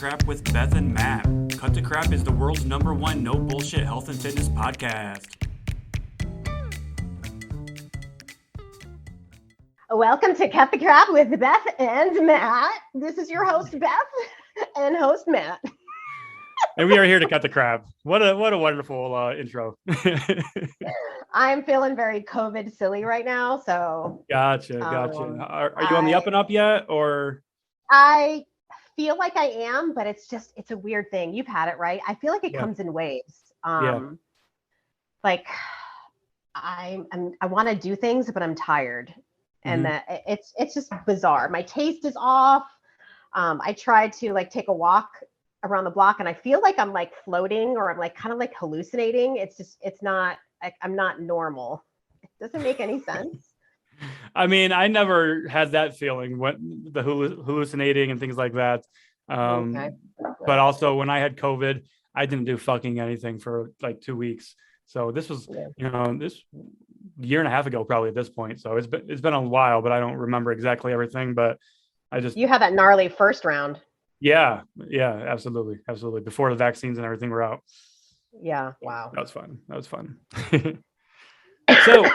Crap with Beth and Matt. Cut the Crap is the world's #1 no bullshit health and fitness podcast. Welcome to Cut the Crap with Beth and Matt. This is your host Beth and host Matt. And we are here to cut the crap. What a wonderful intro. I'm feeling very COVID silly right now, so Gotcha. Are you on the up and up yet, or? I feel like I am, but it's a weird thing. You've had it, right? I feel like it comes in waves. Like I want to do things, but I'm tired, and it's just bizarre. My taste is off. I tried to take a walk around the block, and I feel like I'm floating, or I'm kind of hallucinating. It's not. I'm not normal. It doesn't make any sense. I mean, I never had that feeling when the hallucinating and things like that. But also when I had COVID, I didn't do fucking anything for 2 weeks. So this was, this year and a half ago, probably at this point. So it's been a while, but I don't remember exactly everything. But you had that gnarly first round. Yeah, absolutely. Before the vaccines and everything were out. Yeah. Wow. That was fun. So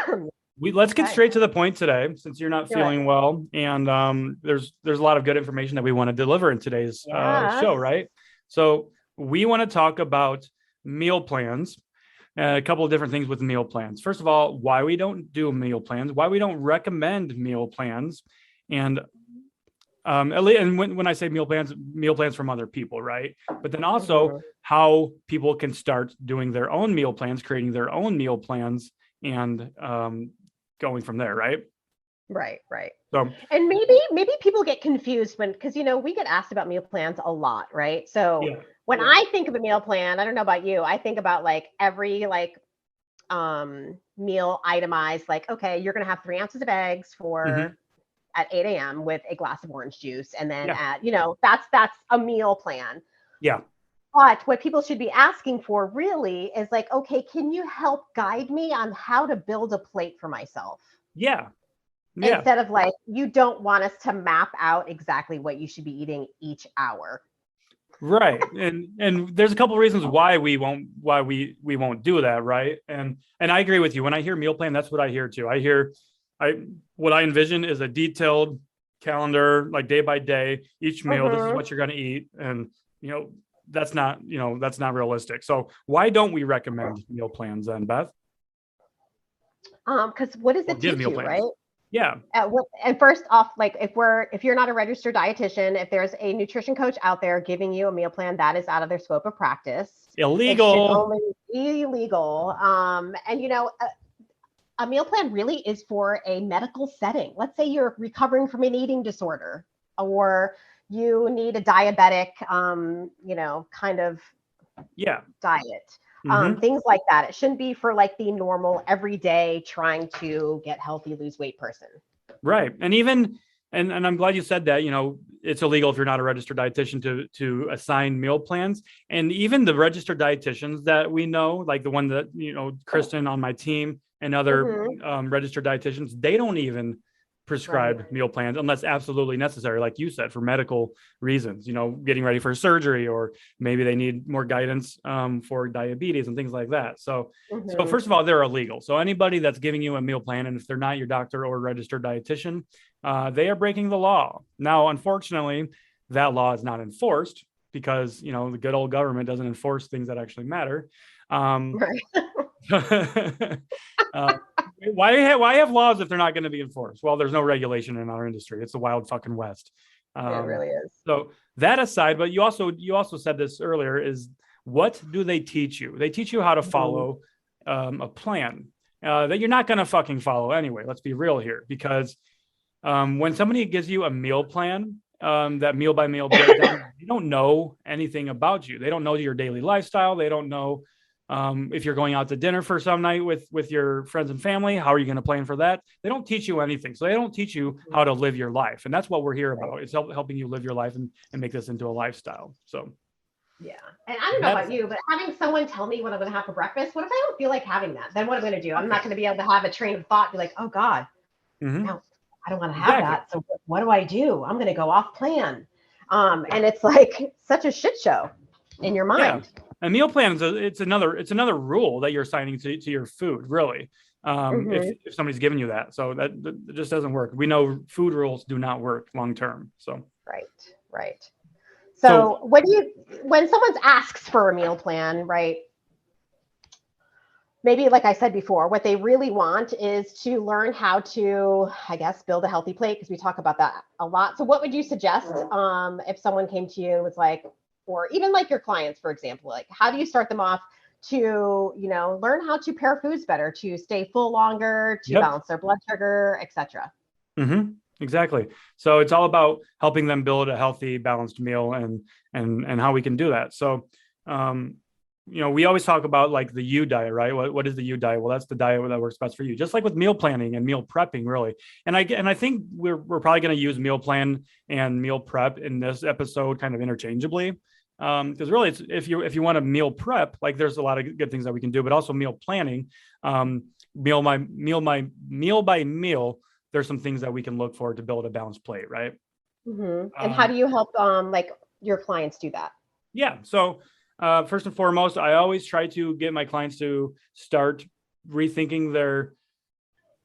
let's get straight to the point today, since you're not feeling well. And there's a lot of good information that we want to deliver in today's show, right? So we want to talk about meal plans, a couple of different things with meal plans. First of all, why we don't do meal plans, why we don't recommend meal plans, and when I say meal plans from other people, right? But then also how people can start doing their own meal plans, creating their own meal plans, and going from there, right? Right. So, and maybe people get confused because we get asked about meal plans a lot, right? So when I think of a meal plan, I don't know about you, I think about every meal itemized, okay, you're gonna have 3 ounces of eggs for at 8 a.m. with a glass of orange juice, and then that's a meal plan. Yeah. But what people should be asking for really is okay, can you help guide me on how to build a plate for myself? Yeah. Instead of you don't want us to map out exactly what you should be eating each hour. Right. And there's a couple of reasons why we won't do that, right? And I agree with you. When I hear meal plan, that's what I hear too. What I envision is a detailed calendar, day by day, each meal, this is what you're going to eat. And, that's not realistic. So why don't we recommend meal plans then, Beth? Because what does it teach you, right? Yeah. And first off, if you're not a registered dietitian, if there's a nutrition coach out there giving you a meal plan, that is out of their scope of practice. Illegal. It should only be illegal. A meal plan really is for a medical setting. Let's say you're recovering from an eating disorder, or you need a diabetic, kind of diet. Things like that. It shouldn't be for the normal everyday trying to get healthy, lose weight person. Right. And even, and I'm glad you said that, it's illegal if you're not a registered dietitian to assign meal plans. And even the registered dietitians that we know, the one that, Kristen on my team and other registered dietitians, they don't even prescribe meal plans unless absolutely necessary, like you said, for medical reasons, getting ready for surgery, or maybe they need more guidance for diabetes and things like that. So first of all, they're illegal. So anybody that's giving you a meal plan, and if they're not your doctor or registered dietitian, they are breaking the law. Now, unfortunately, that law is not enforced because, the good old government doesn't enforce things that actually matter. Why have laws if they're not going to be enforced? Well, there's no regulation in our industry. It's the wild fucking West. It really is. So that aside, but you also said this earlier, is what do they teach you? They teach you how to follow a plan that you're not going to fucking follow anyway. Let's be real here, because when somebody gives you a meal plan, that meal by meal breakdown, they don't know anything about you. They don't know your daily lifestyle. They don't know if you're going out to dinner for some night with your friends and family, how are you going to plan for that? They don't teach you anything. So they don't teach you how to live your life. And that's what we're here about. It's helping you live your life and make this into a lifestyle. So. Yeah. And I don't know about you, but having someone tell me what I'm going to have for breakfast, what if I don't feel like having that? Then what am I going to do? I'm not going to be able to have a train of thought, be like, oh God, no, I don't want to have that. So what do? I'm going to go off plan. And it's like such a shit show in your mind. Yeah. A meal plan is it's another rule that you're assigning to your food, really. If somebody's giving you that. So that just doesn't work. We know food rules do not work long term. So right. So when someone asks for a meal plan, right? Maybe like I said before, what they really want is to learn how to, I guess, build a healthy plate, because we talk about that a lot. So what would you suggest if someone came to you and was like, or even like your clients, for example, like how do you start them off to, learn how to pair foods better, to stay full longer, to balance their blood sugar, etc. Exactly. So it's all about helping them build a healthy, balanced meal and how we can do that. So, we always talk about like the U diet, right? What is the U diet? Well, that's the diet that works best for you. Just like with meal planning and meal prepping, really. And I think we're probably going to use meal plan and meal prep in this episode kind of interchangeably. Because really, it's if you want to meal prep, like there's a lot of good things that we can do, but also meal planning, meal by meal. There's some things that we can look for to build a balanced plate, right? And how do you help like your clients do that? Yeah. So first and foremost, I always try to get my clients to start rethinking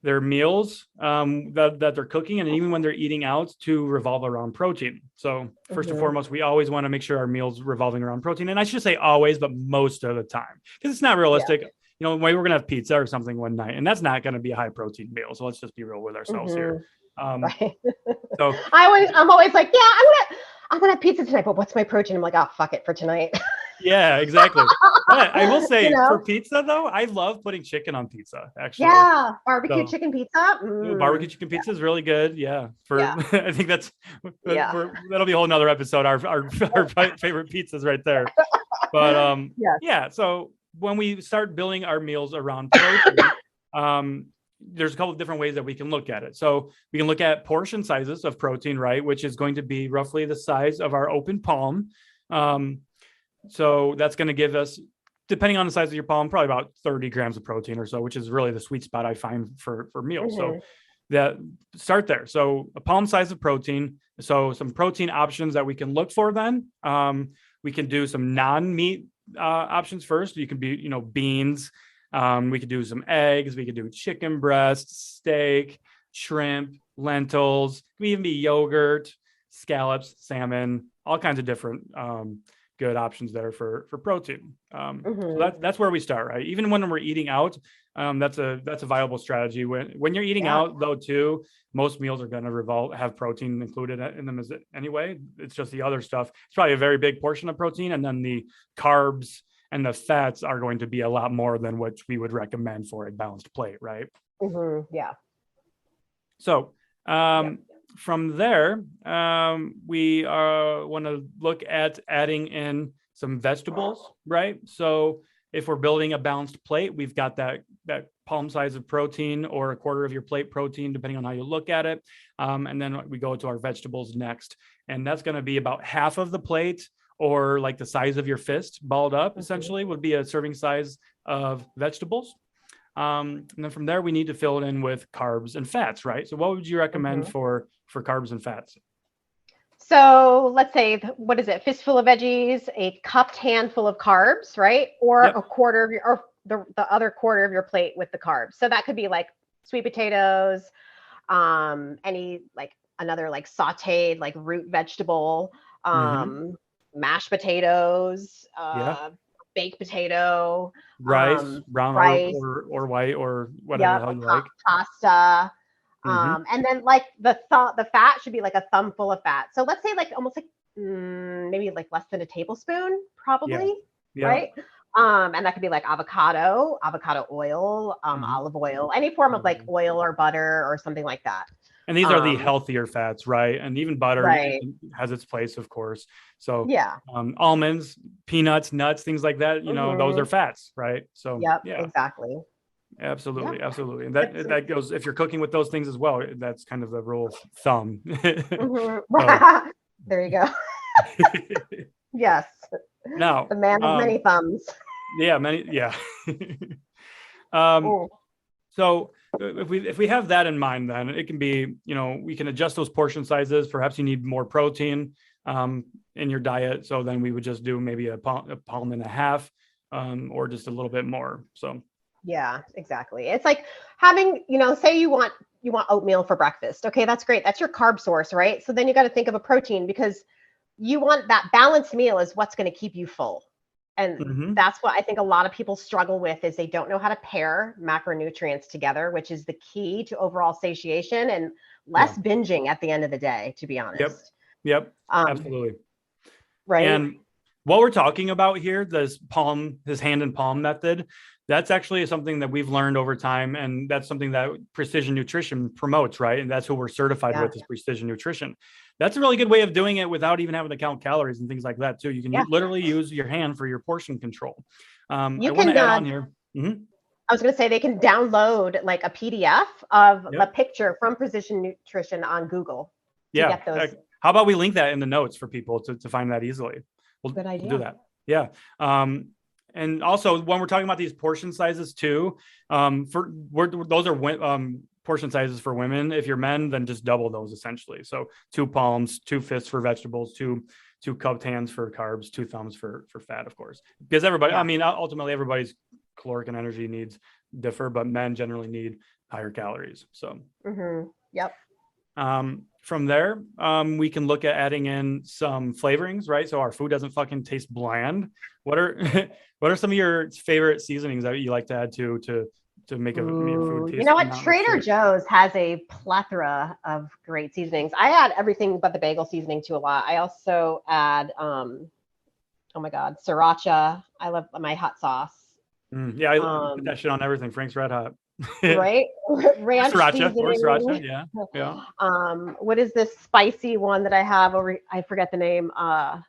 their meals that they're cooking, and even when they're eating out, to revolve around protein. So first and foremost, we always want to make sure our meals revolving around protein. And I should say always, but most of the time, because it's not realistic. Maybe we're going to have pizza or something one night, and that's not going to be a high protein meal. So let's just be real with ourselves here. Right. So I'm always like, I'm gonna have pizza tonight, but what's my protein? I'm like, oh, fuck it for tonight. Yeah, exactly. But I will say for pizza though, I love putting chicken on pizza, actually. Yeah, barbecue chicken pizza. Barbecue chicken pizza is really good. Yeah. I think that'll be a whole nother episode. Our favorite pizzas right there. But so when we start building our meals around protein, there's a couple of different ways that we can look at it. So we can look at portion sizes of protein, right? Which is going to be roughly the size of our open palm. So that's going to give us, depending on the size of your palm, probably about 30 grams of protein or so, which is really the sweet spot I find for meals. So that start there. So a palm size of protein. So some protein options that we can look for then. We can do some non-meat options first. You can be, beans. We could do some eggs. We could do chicken breast, steak, shrimp, lentils. It could even be yogurt, scallops, salmon, all kinds of different good options there for protein. So that's where we start, right? Even when we're eating out, that's a viable strategy. When you're eating out though too, most meals are going to have protein included in them anyway. It's just the other stuff. It's probably a very big portion of protein, and then the carbs and the fats are going to be a lot more than what we would recommend for a balanced plate, right? Yeah. So from there, we want to look at adding in some vegetables, right? So if we're building a balanced plate, we've got that palm size of protein or a quarter of your plate protein, depending on how you look at it. And then we go to our vegetables next. And that's going to be about half of the plate, or like the size of your fist, balled up, essentially, would be a serving size of vegetables. And then from there, we need to fill it in with carbs and fats, right? So what would you recommend for carbs and fats? So let's say, what is it? Fistful of veggies, a cupped handful of carbs, right? Or a quarter of or the other quarter of your plate with the carbs. So that could be like sweet potatoes, any like another like sauteed like root vegetable, mashed potatoes, baked potato, rice, brown rice, or white, or whatever the hell you like. Pasta. And then like the fat should be like a thumb full of fat. So let's say like almost like maybe like less than a tablespoon, probably, right? And that could be like avocado oil, olive oil, any form of like oil or butter or something like that. And these are the healthier fats, right? And even butter has its place, of course. So almonds, peanuts, nuts, things like that, those are fats, right? So exactly. Absolutely. And that goes, if you're cooking with those things as well, that's kind of the rule of thumb. There you go. Yes. Now the man of many thumbs. So if we have that in mind, then it can be, we can adjust those portion sizes. Perhaps you need more protein. in your diet. So then we would just do maybe a pound and a half, or just a little bit more. So yeah, exactly. It's like having, say you want oatmeal for breakfast. Okay, that's great. That's your carb source, right? So then you got to think of a protein, because you want that balanced meal is what's going to keep you full. And that's what I think a lot of people struggle with, is they don't know how to pair macronutrients together, which is the key to overall satiation and less binging at the end of the day, to be honest. Yep. Absolutely. Right. And what we're talking about here, this hand and palm method, that's actually something that we've learned over time. And that's something that precision nutrition promotes, right? And that's who we're certified with, is precision nutrition. That's a really good way of doing it without even having to count calories and things like that too. You can literally use your hand for your portion control. I want to add on here. I was going to say, they can download like a PDF of the picture from Precision Nutrition on Google. Get those. How about we link that in the notes for people to find that easily? Good idea. We'll do that. Yeah. And also, when we're talking about these portion sizes too, those are portion sizes for women. If you're men, then just double those essentially. So 2 palms, 2 fists for vegetables, two cupped hands for carbs, 2 thumbs for fat, of course. Because everybody, I mean, ultimately everybody's caloric and energy needs differ, but men generally need higher calories. So. Yep. From there, we can look at adding in some flavorings, right? So our food doesn't fucking taste bland. What are some of your favorite seasonings that you like to add to make your food taste? You know what? Trader Joe's has a plethora of great seasonings. I add everything but the bagel seasoning to a lot. I also add, oh my God, sriracha. I love my hot sauce. Yeah, I put that shit on everything. Frank's Red Hot. Right? Ranch sriracha, seasoning. sriracha, yeah. What is this spicy one that I have over? I forget the name. I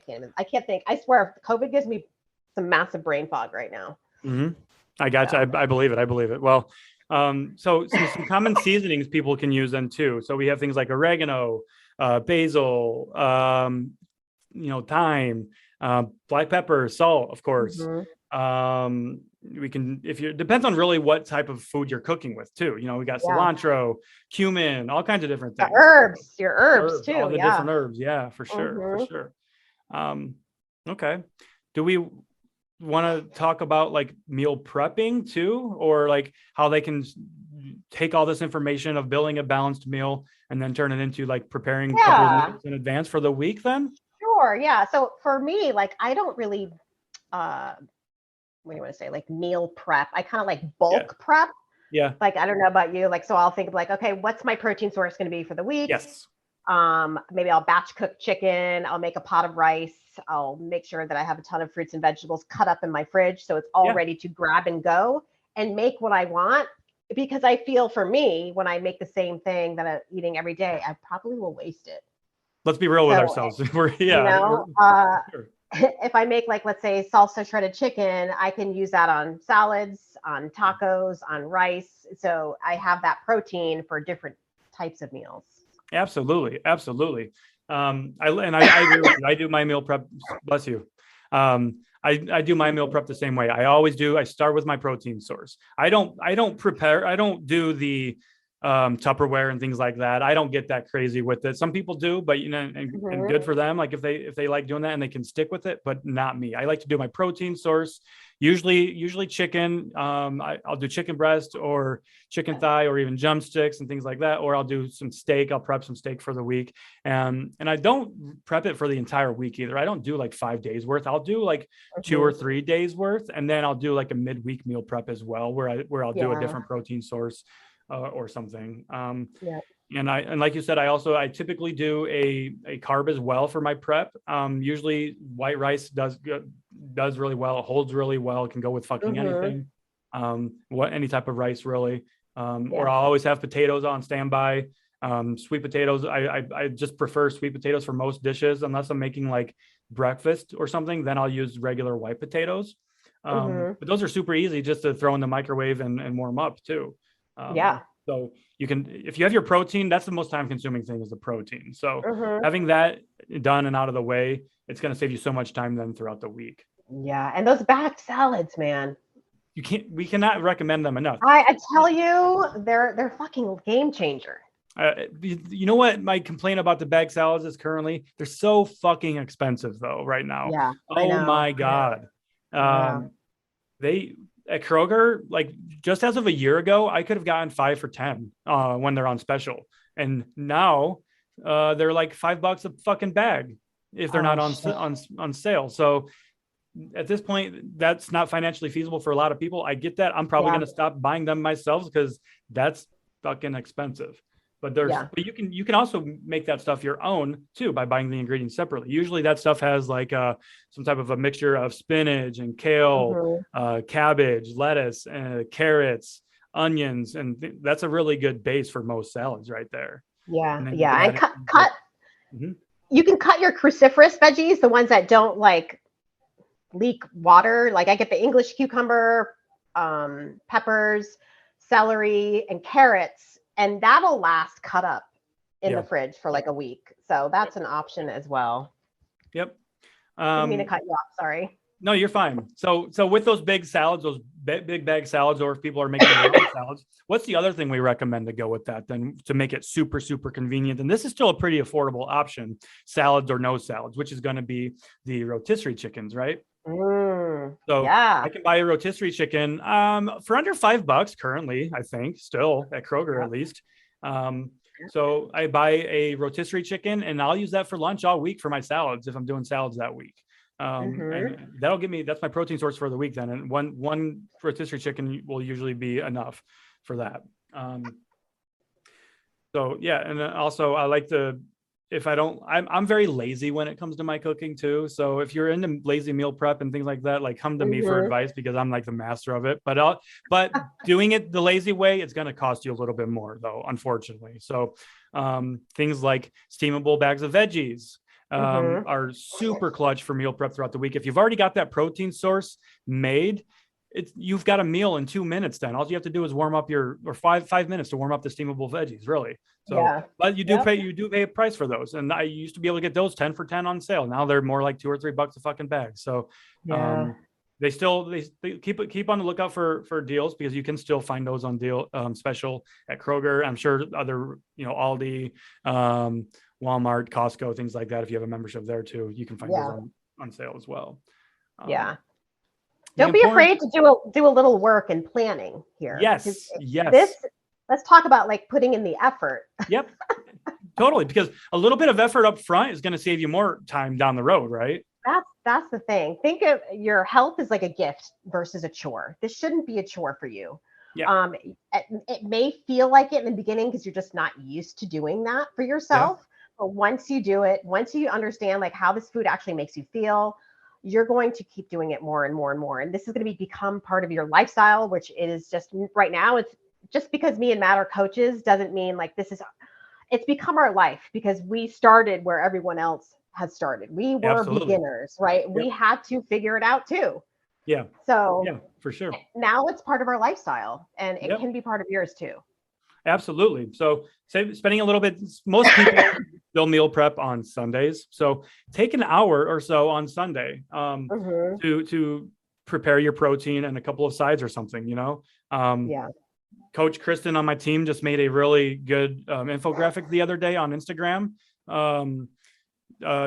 can't think. I swear, COVID gives me some massive brain fog right now. I got you. I believe it. Well, so some common seasonings people can use then too. So we have things like oregano, basil, thyme, black pepper, salt, of course. We can, depends on really what type of food you're cooking with too. We got cilantro, cumin, all kinds of different things. Your herbs too. All the different herbs. Yeah, for sure. Okay. Do we want to talk about like meal prepping too, or like how they can take all this information of building a balanced meal and then turn it into like preparing a couple of meals in advance for the week then? Sure. Yeah. So for me, like, I don't really, what do you want to say? Like meal prep. I kind of like bulk prep. Yeah. Like, I don't know about you. Like, so I'll think of like, okay, what's my protein source going to be for the week? Yes. Maybe I'll batch cook chicken. I'll make a pot of rice. I'll make sure that I have a ton of fruits and vegetables cut up in my fridge, so it's all ready to grab and go and make what I want. Because I feel, for me, when I make the same thing that I'm eating every day, I probably will waste it. Let's be real with ourselves. If I make, like, let's say salsa shredded chicken, I can use that on salads, on tacos, on rice. So I have that protein for different types of meals. Absolutely. I agree with you. I do my meal prep. Bless you. I do my meal prep the same way. I always do. I start with my protein source. I don't do the Tupperware and things like that. I don't get that crazy with it. Some people do, but and good for them. Like if they like doing that and they can stick with it, but not me. I like to do my protein source. Usually chicken. I'll do chicken breast or chicken thigh or even drumsticks and things like that. Or I'll do some steak. I'll prep some steak for the week. And I don't prep it for the entire week either. I don't do like 5 days worth. I'll do like 2 or 3 days worth. And then I'll do like a midweek meal prep as well, where I'll do a different protein source or something. And like you said, I typically do a carb as well for my prep. Usually white rice does really well. It holds really well. It can go with fucking anything. Any type of rice really. Or I'll always have potatoes on standby. Sweet potatoes. I just prefer sweet potatoes for most dishes, unless I'm making like breakfast or something. Then I'll use regular white potatoes. But those are super easy just to throw in the microwave and warm up too. So you can, if you have your protein, that's the most time consuming thing, is the protein. So having that done and out of the way, it's going to save you so much time then throughout the week. Yeah. And those back salads, man. We cannot recommend them enough. I tell you, they're fucking game changer. You know what my complaint about the bag salads is currently? They're so fucking expensive though right now. Yeah, I Oh know. my God. Yeah. They at Kroger, like just as of a year ago, I could have gotten 5 for 10 when they're on special. And now they're like $5 a fucking bag if they're not Oh, on shit. on sale. So at this point, that's not financially feasible for a lot of people. I get that. I'm probably Yeah. going to stop buying them myself because that's fucking expensive. But Yeah. but you can also make that stuff your own too by buying the ingredients separately. Usually that stuff has like some type of a mixture of spinach and kale, cabbage, lettuce, carrots, onions, and that's a really good base for most salads right there. Yeah. And then you can Yeah. add And it. cut. Mhm. You can cut your cruciferous veggies, the ones that don't like leak water. Like I get the English cucumber, peppers, celery, and carrots, and that'll last cut up in the fridge for like a week. So that's an option as well. Yep. Didn't mean to cut you off. Sorry. No, you're fine. So with those big salads, those big bag salads, or if people are making their own salads, what's the other thing we recommend to go with that then to make it super, super convenient? And this is still a pretty affordable option, salads or no salads, which is going to be the rotisserie chickens, right? So Yeah. I can buy a rotisserie chicken for under $5 currently, I think, still at Kroger at least. So I buy a rotisserie chicken and I'll use that for lunch all week for my salads if I'm doing salads that week. And that'll give me, that's my protein source for the week then. And one rotisserie chicken will usually be enough for that. So yeah. And also I like to, if I don't, I'm very lazy when it comes to my cooking too. So if you're into lazy meal prep and things like that, like come to me for advice because I'm like the master of it. But doing it the lazy way, it's going to cost you a little bit more though, unfortunately. So things like steamable bags of veggies are super clutch for meal prep throughout the week. If you've already got that protein source made, you've got a meal in 2 minutes. Then all you have to do is warm up or five minutes to warm up the steamable veggies, really. So, but you do pay a price for those. And I used to be able to get those 10 for 10 on sale. Now they're more like $2 or $3 a fucking bag. So, they keep on the lookout for deals because you can still find those on deal special at Kroger. I'm sure other, Aldi, Walmart, Costco, things like that. If you have a membership there too, you can find those on sale as well. Don't be afraid to do a little work and planning here. Yes. Yes. Let's talk about like putting in the effort. Yep. Totally. Because a little bit of effort up front is going to save you more time down the road, right? That's the thing. Think of your health as like a gift versus a chore. This shouldn't be a chore for you. Yeah. It may feel like it in the beginning because you're just not used to doing that for yourself. Yeah. But once you do it, once you understand like how this food actually makes you feel, you're going to keep doing it more and more and more. And this is going to become part of your lifestyle, which it is just right now. It's just because me and Matt are coaches doesn't mean like it's become our life because we started where everyone else has started. We were beginners, right? Yep. We had to figure it out too. Yeah. So yeah, for sure. Now it's part of our lifestyle and it can be part of yours too. Absolutely. So spending a little bit, most people will meal prep on Sundays. So take an hour or so on Sunday to prepare your protein and a couple of sides or something, Coach Kristen on my team just made a really good infographic the other day on Instagram.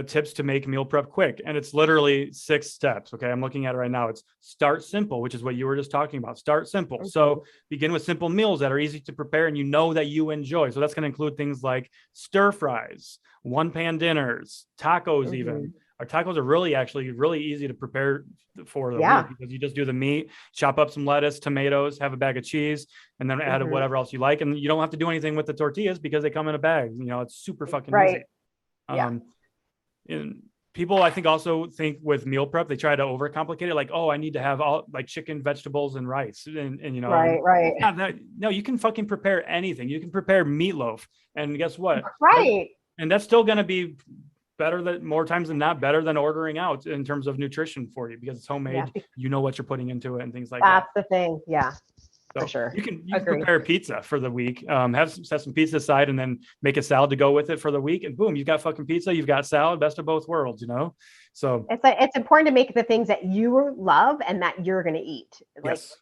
Tips to make meal prep quick. And it's literally 6 steps. Okay. I'm looking at it right now. It's start simple, which is what you were just talking about. Start simple. So begin with simple meals that are easy to prepare and that you enjoy. So that's going to include things like stir fries, 1-pan dinners, tacos even. Our tacos are really easy to prepare for the week because you just do the meat, chop up some lettuce, tomatoes, have a bag of cheese, and then add whatever else you like. And you don't have to do anything with the tortillas because they come in a bag. It's super fucking easy. And people, I think, also think with meal prep, they try to overcomplicate it. Like, oh, I need to have all like chicken, vegetables, and rice. And right. No, you can fucking prepare anything. You can prepare meatloaf. And guess what? Right. And that's still going to be more times than not, better than ordering out in terms of nutrition for you because it's homemade. You know what you're putting into it and things like that. That's the thing. Yeah. So for sure. You can Agreed. prepare pizza for the week, set some pizza aside, and then make a salad to go with it for the week, and boom, you've got fucking pizza, you've got salad, best of both worlds, So it's important to make the things that you love and that you're going to eat. Like, yes.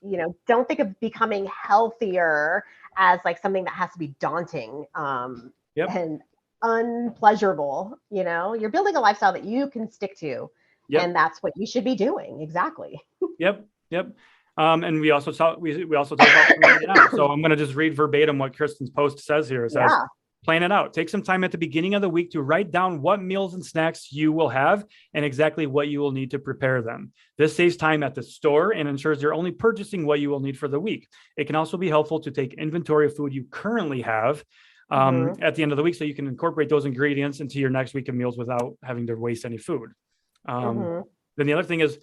Don't think of becoming healthier as like something that has to be daunting and unpleasurable. You're building a lifestyle that you can stick to, and that's what you should be doing. Exactly. Yep. And we also talk about planning it out. So I'm going to just read verbatim what Kristen's post says here. It says, plan it out. Take some time at the beginning of the week to write down what meals and snacks you will have and exactly what you will need to prepare them. This saves time at the store and ensures you're only purchasing what you will need for the week. It can also be helpful to take inventory of food you currently have at the end of the week, so you can incorporate those ingredients into your next week of meals without having to waste any food. Then the other thing is,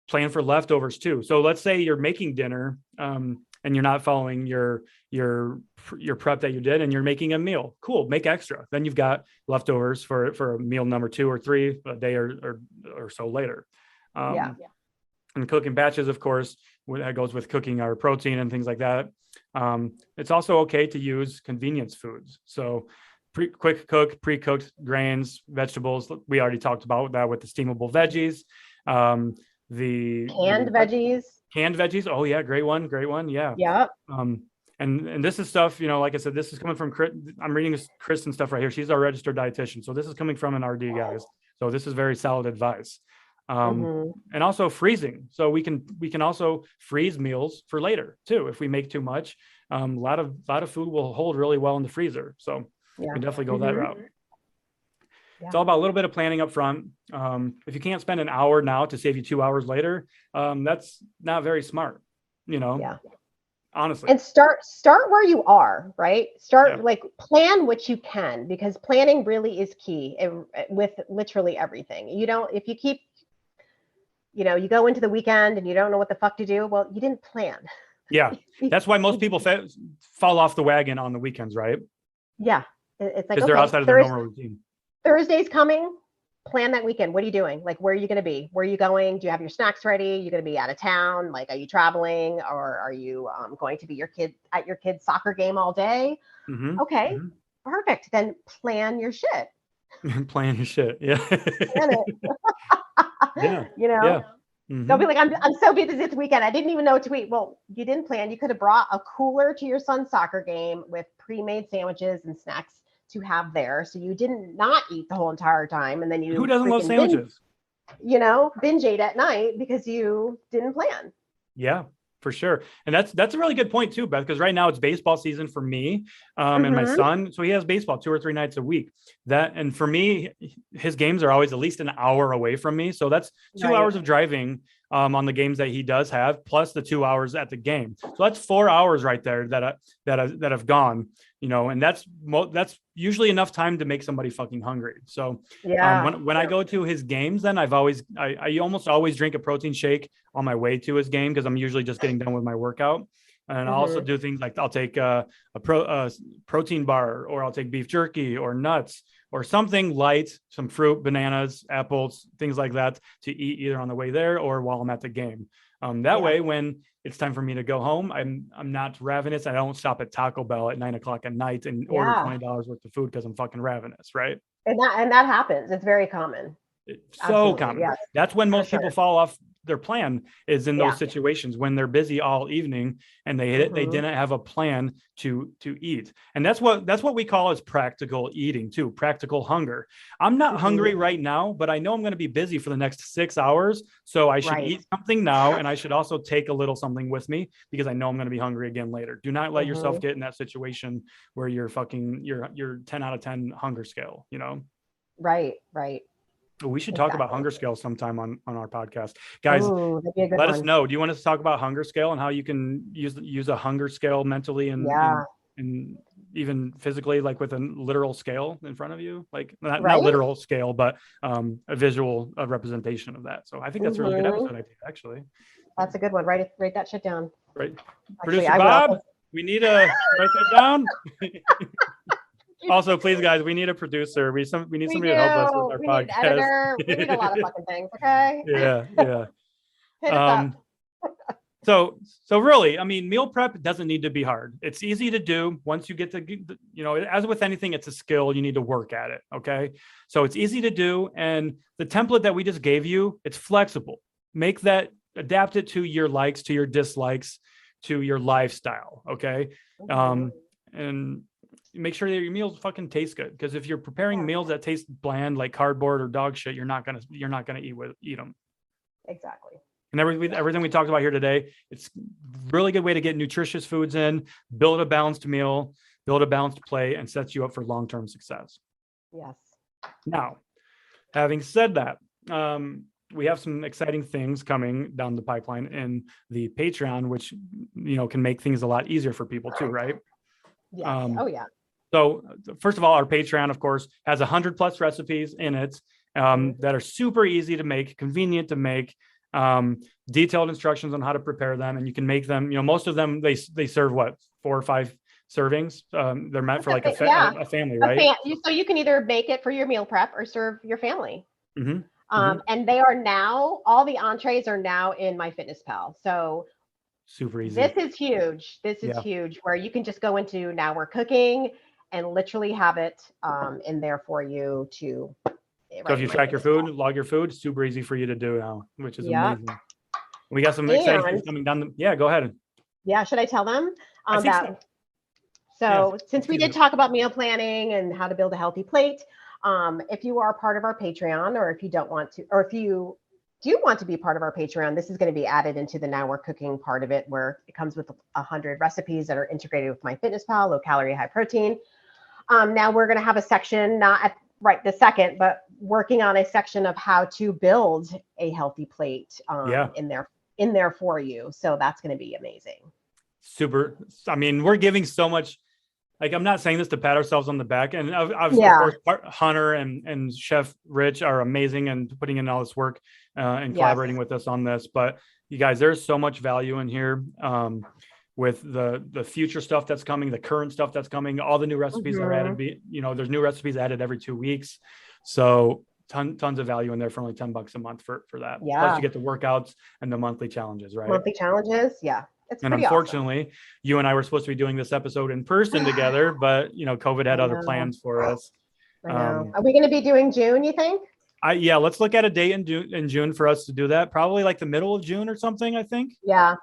plan for leftovers too. So let's say you're making dinner and you're not following your prep that you did, and you're making a meal. Cool, make extra. Then you've got leftovers for a meal number 2 or 3 a day or so later. And cooking batches, of course, that goes with cooking our protein and things like that. It's also okay to use convenience foods. So quick cook, pre-cooked grains, vegetables. We already talked about that with the steamable veggies. The canned veggies. Oh yeah. Great one. Yeah. And this is stuff, like I said, this is coming from, I'm reading Kristen stuff right here. She's our registered dietitian. So this is coming from an RD, guys. So this is very solid advice. And also freezing. So we can also freeze meals for later too. If we make too much, a lot of food will hold really well in the freezer. So you can definitely go that route. It's all about a little bit of planning up front. If you can't spend an hour now to save you 2 hours later, that's not very smart, honestly. And start where you are, right? Like plan what you can, because planning really is key with literally everything. If you keep, you go into the weekend and you don't know what the fuck to do, well, you didn't plan. Yeah. That's why most people fall off the wagon on the weekends, right? Yeah. It's like, because they're outside of their normal routine. Thursday's coming. Plan that weekend. What are you doing? Like, where are you going to be? Where are you going? Do you have your snacks ready? You're going to be out of town? Like, are you traveling, or are you going to be at your kid's soccer game all day? Okay, perfect. Then plan your shit. Plan your shit. Yeah. Plan it. Yeah. Yeah. Don't be like, I'm so busy this weekend, I didn't even know what to eat. Well, you didn't plan. You could have brought a cooler to your son's soccer game with pre-made sandwiches and snacks to have there, so you didn't not eat the whole entire time, and then who doesn't love sandwiches? Binge ate at night because you didn't plan. Yeah, for sure. And that's a really good point too, Beth, because right now it's baseball season for me and my son. So he has baseball 2 or 3 nights a week. And for me, his games are always at least an hour away from me. So that's 2 hours of driving on the games that he does have, plus the 2 hours at the game. So that's 4 hours right there that have gone. And that's usually enough time to make somebody fucking hungry. So when I go to his games, then I almost always drink a protein shake on my way to his game, because I'm usually just getting done with my workout. And I also do things like I'll take a protein bar, or I'll take beef jerky or nuts or something light, some fruit, bananas, apples, things like that, to eat either on the way there or while I'm at the game. That way, when it's time for me to go home, I'm not ravenous. I don't stop at Taco Bell at 9:00 at night and order $20 worth of food because I'm fucking ravenous, right? And that happens. It's very common. It's so common. Yes. That's when most people fall off their plan, is in those situations when they're busy all evening and they didn't have a plan to eat. And that's what we call as practical eating too, practical hunger. I'm not hungry right now, but I know I'm going to be busy for the next 6 hours. So I should eat something now. And I should also take a little something with me, because I know I'm going to be hungry again later. Do not let yourself get in that situation where you're 10 out of 10 hunger scale, Right. We should talk about hunger scale sometime on our podcast, guys. Let us know. Do you want us to talk about hunger scale and how you can use a hunger scale mentally and even physically, like with a literal scale in front of you, like not literal scale, but a visual representation of that. So I think that's a really good episode idea, actually. That's a good one. Write that shit down. Right. Actually, Producer Bob, we need to write that down. Also, please, guys, we need a producer. We need somebody to help us with our podcast. Need an editor. We need a lot of fucking things. Okay. Yeah. Hit us up. So really, I mean, meal prep doesn't need to be hard. It's easy to do once you get to, as with anything, it's a skill. You need to work at it. Okay. So it's easy to do. And the template that we just gave you, it's flexible. Adapt it to your likes, to your dislikes, to your lifestyle. Okay. And make sure that your meals fucking taste good. Because if you're preparing meals that taste bland, like cardboard or dog shit, you're not gonna eat them. Exactly. And everything we talked about here today, it's a really good way to get nutritious foods in, build a balanced meal, build a balanced plate, and sets you up for long-term success. Yes. Now, having said that, we have some exciting things coming down the pipeline in the Patreon, which, can make things a lot easier for people too, right? Yes. Yeah. So first of all, our Patreon, of course, has 100+ recipes in it that are super easy to make, convenient to make, detailed instructions on how to prepare them. And you can make them, most of them, they serve 4 or 5 servings. They're meant for like a family, right? So you can either make it for your meal prep or serve your family. Mm-hmm. And they are now, all the entrees are now in MyFitnessPal. So super easy. This is huge. This is huge, where you can just go into Now We're Cooking and literally have it in there for you to. So if you track your food, log your food, super easy for you to do now, which is amazing. We got some exciting things coming down. Go ahead. Yeah, should I tell them? I think since we did talk about meal planning and how to build a healthy plate, if you are part of our Patreon, or if you don't want to, or if you do want to be part of our Patreon, this is going to be added into the Now We're Cooking part of it, where it comes with 100 recipes that are integrated with MyFitnessPal, low calorie, high protein. Now we're going to have a section, not at right this second, but working on a section of how to build a healthy plate in there for you. So that's going to be amazing. Super. I mean, we're giving so much. Like, I'm not saying this to pat ourselves on the back, and of course, Hunter and Chef Rich are amazing and putting in all this work and collaborating with us on this. But you guys, there's so much value in here with the future stuff that's coming, the current stuff that's coming, all the new recipes that are added. There's new recipes added every 2 weeks, so tons of value in there for only $10 a month for that. Plus, you get the workouts and the monthly challenges, right? Monthly challenges, It's and unfortunately, awesome. You and I were supposed to be doing this episode in person together, but COVID had other plans for us. I know. Are we going to be doing June, you think? Let's look at a date in June for us to do that. Probably like the middle of June or something, I think. Yeah.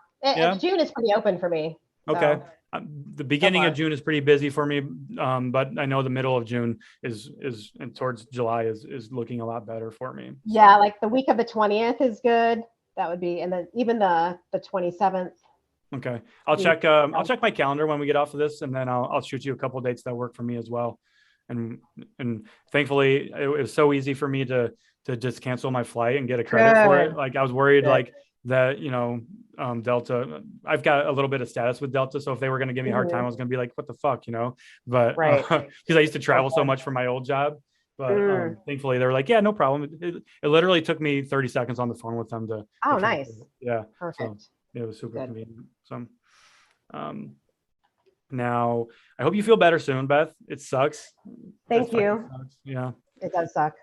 June is pretty open for me. Okay. So. The beginning of June is pretty busy for me, but I know the middle of June is and towards July is looking a lot better for me. Yeah, like the week of the 20th is good. That would be, and then even the 27th. Okay. I'll check my calendar when we get off of this, and then I'll shoot you a couple of dates that work for me as well. And thankfully it was so easy for me to just cancel my flight and get a credit for it. Like I was worried that, Delta, I've got a little bit of status with Delta. So if they were going to give me a hard time, I was going to be like, what the fuck, but because I used to travel so much for my old job, but thankfully they were like, yeah, no problem. It literally took me 30 seconds on the phone with them to. Oh, nice. Yeah. Perfect. So, it was super convenient. So, now I hope you feel better soon, Beth. It sucks. Thank you. Yeah. It does suck.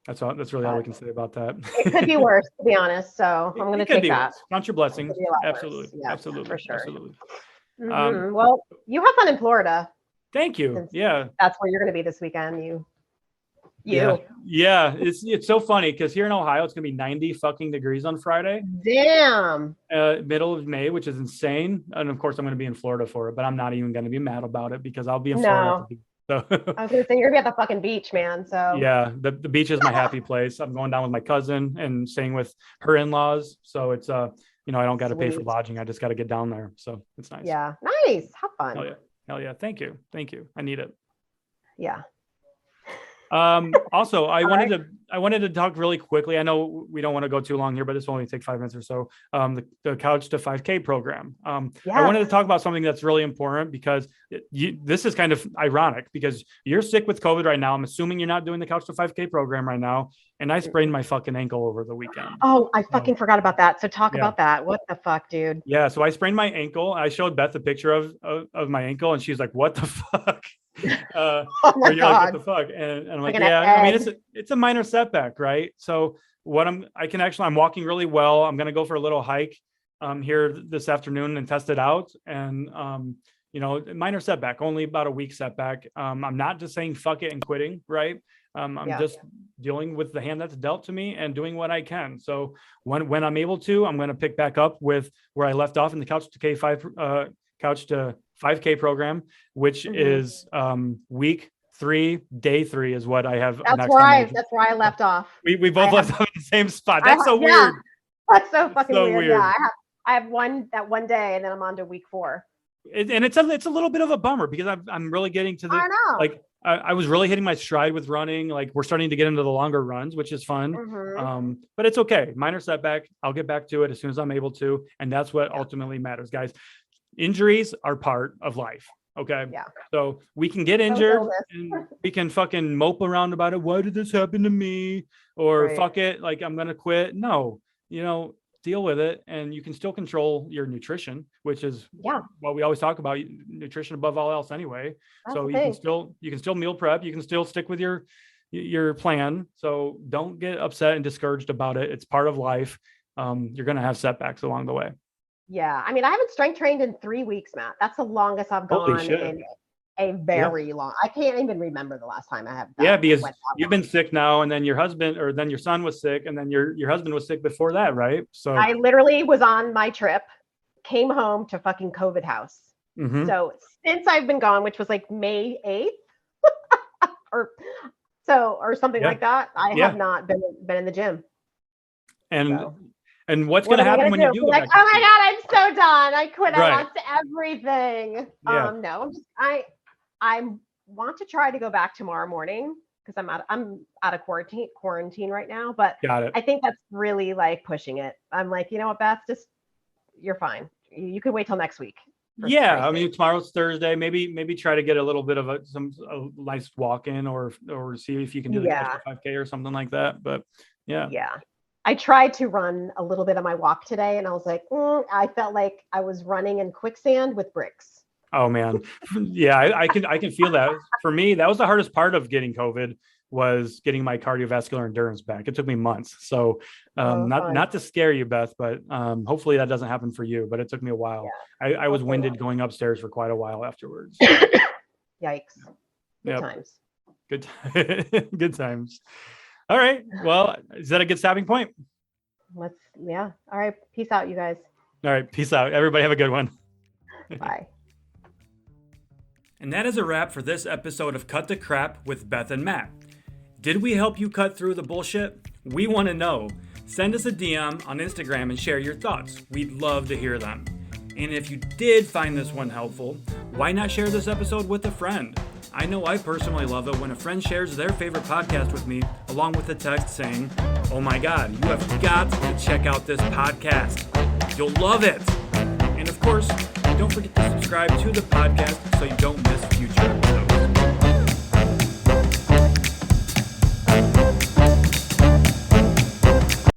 That's really all we can say about that. It could be worse, to be honest. So I'm going to take that. Count your blessings. Absolutely. Yeah, absolutely. For sure. Absolutely. Well, you have fun in Florida. Thank you. Yeah. That's where you're going to be this weekend. Yeah. It's so funny because here in Ohio, it's going to be 90 fucking degrees on Friday. Damn. Middle of May, which is insane. And of course, I'm going to be in Florida for it, but I'm not even going to be mad about it because I'll be in Florida. So I was going to say, you're going to be at the fucking beach, man. So yeah, the beach is my happy place. I'm going down with my cousin and staying with her in-laws. So it's, I don't got to pay for lodging. I just got to get down there. So it's nice. Yeah. Nice. Have fun. Hell yeah. Thank you. I need it. Yeah. Also, I wanted to talk really quickly. I know we don't want to go too long here, but this will only take 5 minutes or so. The Couch to 5K program. I wanted to talk about something that's really important because this is kind of ironic because you're sick with COVID right now. I'm assuming you're not doing the Couch to 5K program right now. And I sprained my fucking ankle over the weekend. Oh, I fucking forgot about that. So talk about that. What the fuck, dude? Yeah. So I sprained my ankle. I showed Beth a picture of my ankle and she's like, what the fuck? Oh my God. Like, what the fuck? And I'm like, I mean, it's a minor setback, right? So I'm walking really well. I'm going to go for a little hike here this afternoon and test it out. And, minor setback, only about a week setback. I'm not just saying fuck it and quitting, right? I'm just dealing with the hand that's dealt to me and doing what I can. So when I'm able to, I'm going to pick back up with where I left off in the Couch to 5K program, which is week 3, day 3 is what I have. That's where I left off. We both left off in the same spot. That's so weird. That's so fucking weird. Yeah, I have one day, and then I'm on to week 4. And it's a little bit of a bummer because I'm really getting to the, I know. like, I was really hitting my stride with running. Like, we're starting to get into the longer runs, which is fun. But it's okay. Minor setback. I'll get back to it as soon as I'm able to. And that's what ultimately matters, guys. Injuries are part of life. Okay. Yeah. So we can get injured and we can fucking mope around about it. Why did this happen to me? Or fuck it, like, I'm going to quit. No, deal with it. And you can still control your nutrition, which is what we always talk about, nutrition above all else anyway. That's so you can still meal prep. You can still stick with your plan. So don't get upset and discouraged about it. It's part of life. You're going to have setbacks along the way. Yeah. I mean, I haven't strength trained in 3 weeks, Matt. That's the longest I've gone in a very long. I can't even remember the last time I have. Because you've been sick now, and then your son was sick, and then your husband was sick before that, right? So I literally was on my trip, came home to fucking COVID house. So since I've been gone, which was like May 8th or something like that, I have not been in the gym. And what's going to happen when you do like, oh my God, I'm so done. I quit. I lost everything. No, I want to try to go back tomorrow morning because I'm out of quarantine right now. But I think that's really like pushing it. I'm like, you know what, Beth, you're fine. You can wait till next week. Yeah, I mean, tomorrow's Thursday. Maybe try to get a little bit of a nice walk in, or see if you can do the extra 5K or something like that. But yeah. I tried to run a little bit on my walk today, and I was like, I felt like I was running in quicksand with bricks. Oh man. Yeah, I can feel that. For me, that was the hardest part of getting COVID, was getting my cardiovascular endurance back. It took me months. So not to scare you, Beth, but hopefully that doesn't happen for you, but it took me a while. Yeah. I was winded going upstairs for quite a while afterwards. Yikes. Good times. Good times. All right. Well, is that a good stopping point? All right. Peace out, you guys. All right. Peace out. Everybody have a good one. Bye. And that is a wrap for this episode of Cut the Crap with Beth and Matt. Did we help you cut through the bullshit? We want to know. Send us a DM on Instagram and share your thoughts. We'd love to hear them. And if you did find this one helpful, why not share this episode with a friend? I know I personally love it when a friend shares their favorite podcast with me, along with a text saying, "Oh my God, you have got to check out this podcast. You'll love it." And of course, don't forget to subscribe to the podcast so you don't miss future episodes.